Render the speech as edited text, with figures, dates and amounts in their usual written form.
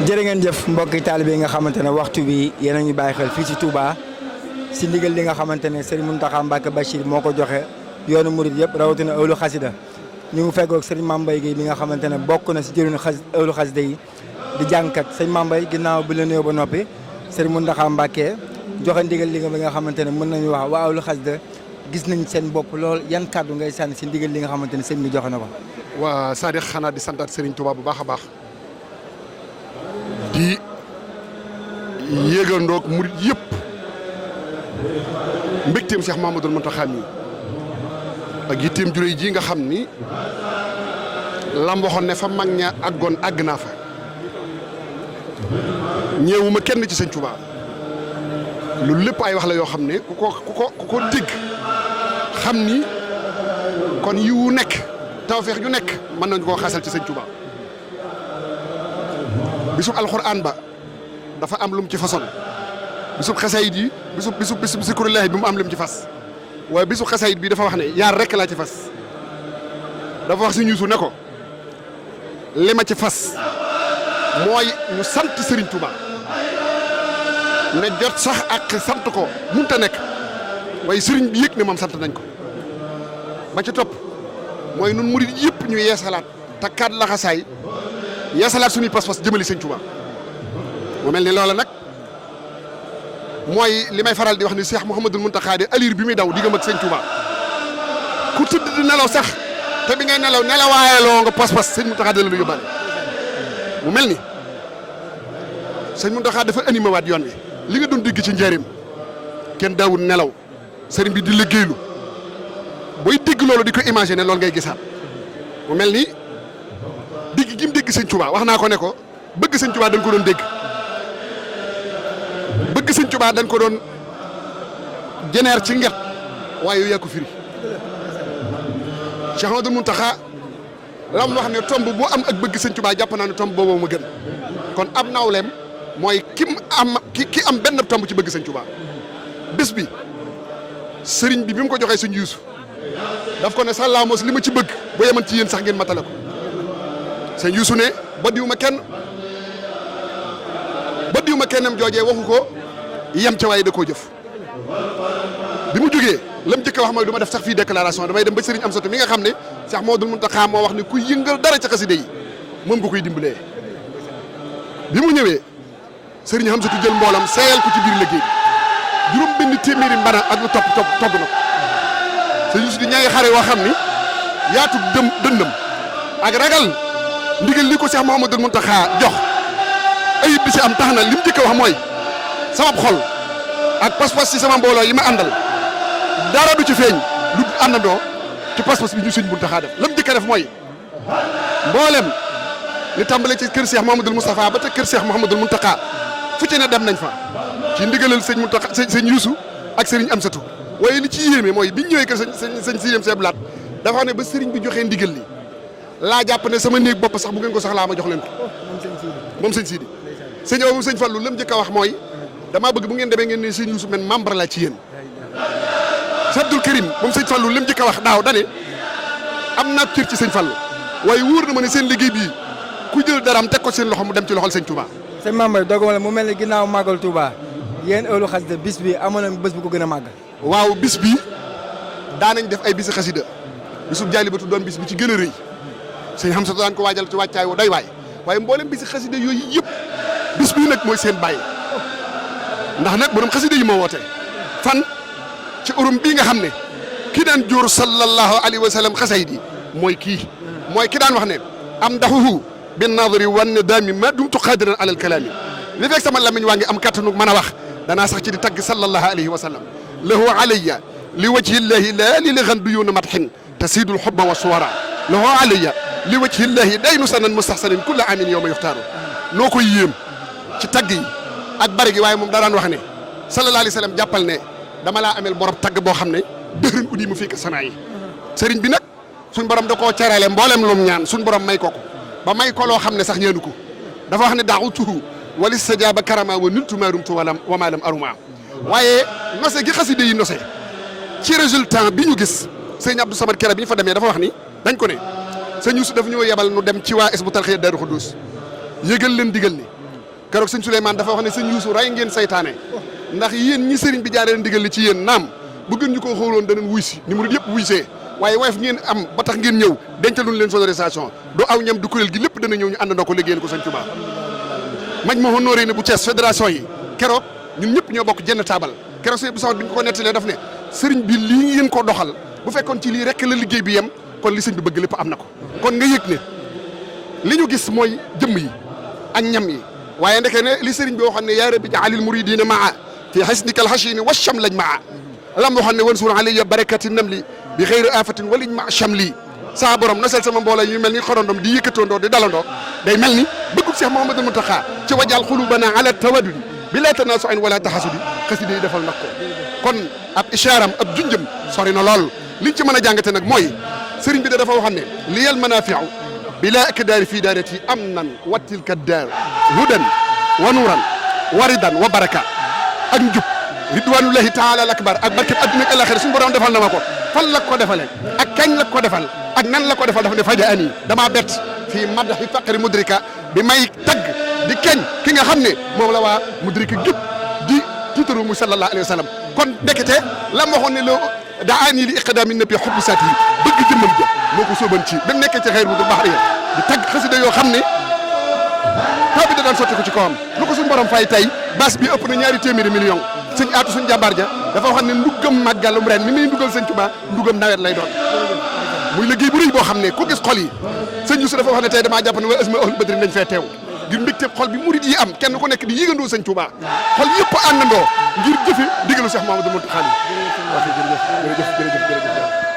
jërë ngeen jëf mbokki taalibe yi nga xamante ne waxtu bi yéen a ngi bàyyi xel fii ci Touba si ndigal li nga xamante ne Serigne Mountakha Mbacké Bachir moo ko joxe yoonu murid yëpp rawatina ëwlu xasida ñu ngi feggoog Serigne Mame Mbaye Guèye mi nga xamante ne bokk na si jëriñu ëwlu xasida yi di jàngkat sëñ Mame Mbaye ginnaaw bi la nuyoo ba noppi Serigne Mountakha Mbacké joxe ndigal li nga xamante ne mën nañu wax waa ëwlu xasida gis nañ seen bopp lool yan kàddu ngay sànni si ndigal li nga xamante ne sëñ bi joxe na ko. waa Sadiq xanaa di santaat Serigne Touba bu baax a baax di yéegandoog murid yëpp mbégteem Cheikh Mouhamadoul Mountakha mi ak yitteem juré ji nga xam ni lam waxoon ne fa mag ña àggoon àgg naa fa ñeewuma kenn ci sëñ Touba loolu lépp ay wax la yoo xam ne ku ko dégg xam ni kon yiwu nekk tawfeex ju nekk mën nañu koo xasal ci sëñ Touba bisub alxuraan ba dafa am lu mu ci façon bisub xasayit yi bisub zikrullaahi bi mu am lu mu ci fas waaye bisub xasayit bi dafa wax ne yaar rekk laa ci fas dafa wax si ñuusu ne ko li ma ci fas mooy ñu sant Serigne Touba ne jot sax ak sant ko munta nekk waaye Serigne bi yëg ne moom sant nañ ko ba ci topp mooy nun murid yëpp ñu yeesalaat takkaat laxasaay yeesalaat suñuy pas-pas jëmali sëñ Touba mu mel ni loola nag mooy li may faral di wax ni Cheikh Mouhamadoul Mountakha de alir bi muy daw diggam ak sëñ Touba ku tëdd di nelaw sax te bi ngay nelawaayaloo nga pas-pas sëñ Mountakha da la lu yóbbaale mu mel ni sëñ Mountakha dafa animé waat yoon wi li nga doon dégg ci njëriñ kenn daawul nelaw sëriñ bi di liggéeylu booy dégg loolu di ko imaginer loolu ngay gisaat mu mel ni dégg gi mu dégg sëñ Touba wax naa ko ne ko bëgg sëñ Touba dañ ko doon dégg bëgg sëñ Touba dañ ko doon jeneer ci nget waaye yow yaa ko firi Cheikh Mouhamadoul Mountakha lam wax ne tomb boo am ak bëgg sëñ Touba jàpp naa ne tomb boobu ma gën kon am nawleem mooy ki am benn tomb ci bëgg sëñ Touba bés bi sëriñ bi mu ko joxee sëñ Yuusu daf ko ne sàllaamos li ma ci bëgg bu yeman ci yéen sax ngeen matale ko sëñ Yuusu ne ba diw ma kennam joojee waxu ko yem ca waaye da koo jëf bi mu jógee lam njëkk a wax mooy du ma def sax fii déclaration damay dem ba sëriñ Amsatu mi nga xam ne Cheikh Mouhamadoul Mountakha moo wax ne ku yëngal dara ca xasida yi moom nga koy dimbalee bi mu ñëwee sëriñ Amsatu jël mboolam seeyal ko ci biir liggéey bi juróom benn téeméeri mbana ak lu togg na ko sëñ Yuusu di ñaari xare yoo xam ni yaatu dëndam ak ragal ndigal li ko Cheikh Mouhamadoul Mountakha jox ayib bi si am tax na li mu njëkk a wax mooy sama xol ak pas-pas si sama mbooloo yi ma àndal dara du ci feeñ lu àndandoo ci pas-pas bi ñu sëñ Mountakha def la mu njëkk a def mooy mboolem li tàmbale ci kër Cheikh Mouhamadoul Moustapha ba te kër Cheikh Mouhamadoul Mountakha fu ci ne dem nañ fa ci ndigalal sëñ Mountakha sëñ Yuusu ak sëriñ Amsatu waaye li ci yéeme mooy biñ ñëwee kër sëñ Siyem Seblaat dafa ne ba sëriñ bi joxee ndigal li laa jàpp ne sama néeg bopp sax bu ngeen ko soxlaa ma jox leen ko moom sëñ Sidi sëñ moom sëñ Fallou la mu njëkk a wax mooy damaa bëgg bu ngeen demee ngeen ne sëñ Yuusu men membre la ci yéen sëñ Abdul Karim moom sëñ Fallou la mu njëkk a wax daaw dane am naa cër ci sëñ Fallou waaye wóor na ma ne seen liggéey bii ku jël daraam teg ko seen loxo mu dem ci loxol sëñ Touba. sëñ Mame Mbaye doog wala mu mel ni ginnaaw màggal Touba yéen ëwlu xasida bis bi amoon na bés bu ko gën a màgg. waaw bis bi daanañ def ay bisi xasida bisub jaalibatu doon bis bi ci gën a rëy sëñ xam sa daan ko waajal ci wàccaay wu day waaye mboolem bisi xasida yooyu yëpp bis bii nag mooy seen bàyyi ndax nag borom xasida yi moo woote fan ci urum bii nga xam ne ki daan jóor sallallahu alayhi wa sallam xasayid yi mooy kii mooy ki daan wax ne am daxuhu bin nadri wan daami ma dumtu qadiran alal kalaami li fekk sama lamiñ waa ngi am kattanu mën a wax danaa sax ci di tagg sallallahu alayhi wa sallam lahu alayya li wajhillahi la li xan du yoona matxin tasidul xubba wa suwara lahu alayya li wajhillahi daynu sanan mustahsanin kulla amin yow ma yuxtaaru noo koy yéem ci tagg yi ak bari gi waaye moom daa daan wax ne sallallahu alayhi wa sallam jàppal ne dama laa amel borom tagg boo xam ne dëxërin uddi mu fii ka sanaa yi sëriñ bi nag suñ borom da koo cerale mboolem lum ñaan suñ borom may ko ba may ko loo xam ne sax ñaanu ko dafa wax ne daawutuhu wali stajaaba karama wa niltu ma rumtu wa ma lam aruma waaye nose gi xaside yi nose ci résultat bi ñu gis sëñ Abdou Samad Kera bi ñu fa demee dafa wax ni dañ ko ne sëñ Youssou daf ñoo yebal nu dem ci waa Hizbut Tarqiyyah Daaru Xuddus yëgal leen digal ni keroog sëñ Souleymane dafa wax ne sëñ Youssou rey ngeen saytaane ndax yéen ñi sëriñ bi jaaree ndigal li ci yéen naam bu gën ñu koo xooloon danañ wuy si ni murid yëpp wuy see waaye woyof ngeen am ba tax ngeen ñëw dencaluñ leen sonorisation do aw ñam du kuréel gi lépp dana ñëw ñu àndandoo ko liggéeyal ko sëñ Touba maj ma honoré ne bu Thiès fédération yi keroog ñun ñëpp ñoo bokk jenn taabal keroog sëñ bi sama bi ñu ko nettalee daf ne sëriñ bi lii ngeen ko doxal bu fekkoon ci lii rek la liggéey bi yem kon li sëñ bi bëgg lépp am na ko kon nga yëg ne li ñu gis mooy jëmm yi ak ñam yi waaye ndeke ne li sëriñ bi waxoon ne yaa rabbi ja'alil muridina maa fi hasnikal hashini wa sham lañ maa lam waxoon ne wansur alayya barakati namli bi xëyri afatin waliñ ma chamli saa borom nasal sama mbooloo yu mel ni xorondom di yëkkatoondoo di dalandoo day mel ni bëggub Cheikh Mouhamadou Mountakha ci wajal xulubana ala tawadudi bi la tanasuin wala tahasudi xasida yi defal nag ko kon ab ishaaram ab junjëm sori na lool liñ ci mën a jàngate nag mooy sëriñ bi da dafa waxoon ne liyal manafiu bila ikdaari fii daarati am nan wattilka daar hudan wa nuuran wa ridan wa baraka ak njub ridwanullahi taala al akbar ak barkeb adduna ak alaxira suñu borom defal na ma ko fan la ko defalee ak kañ la ko defal ak nan la ko defal dafa ne faja ani damaa bett fii madaxi faqri mudrika bi may tagg di keñ ki nga xam ne moom la waa mudrika jub di tiitaru mu sallallahu alayhi wa sallam kon ndekete la ma waxoon ne loo daa ani li iqdaami nabi xubbu saat yi bëgg jëmmam ja moo ko sóoban ci ba mu nekkee ci xeer bu dul baxriya di tagg xasida yoo xam ne taw bi da daan sotti ko ci kawam lu ko suñu borom fay tey bas bi ëpp na 200 millions sëñ aatu suñu jàmbaar ja dafa wax ne ndugam màggalum ren mi muy ndugal sëñ Tuubaa ndugam nawet lay doon muy liggéey bu rëy boo xam ne ku gis xol yi sëñ Youssou dafa wax ne tey damaa jàpp ne waa asma ahlu badri dañ fee teew ngir mbégte xol bi murid yi am kenn ku nekk di yëgandoo sëñ Tuubaa xol yëpp àndandoo ngir jëfe ndigalu Cheikh Mouhamadou Mountakha jërëjëf jërëjëf jërëjëf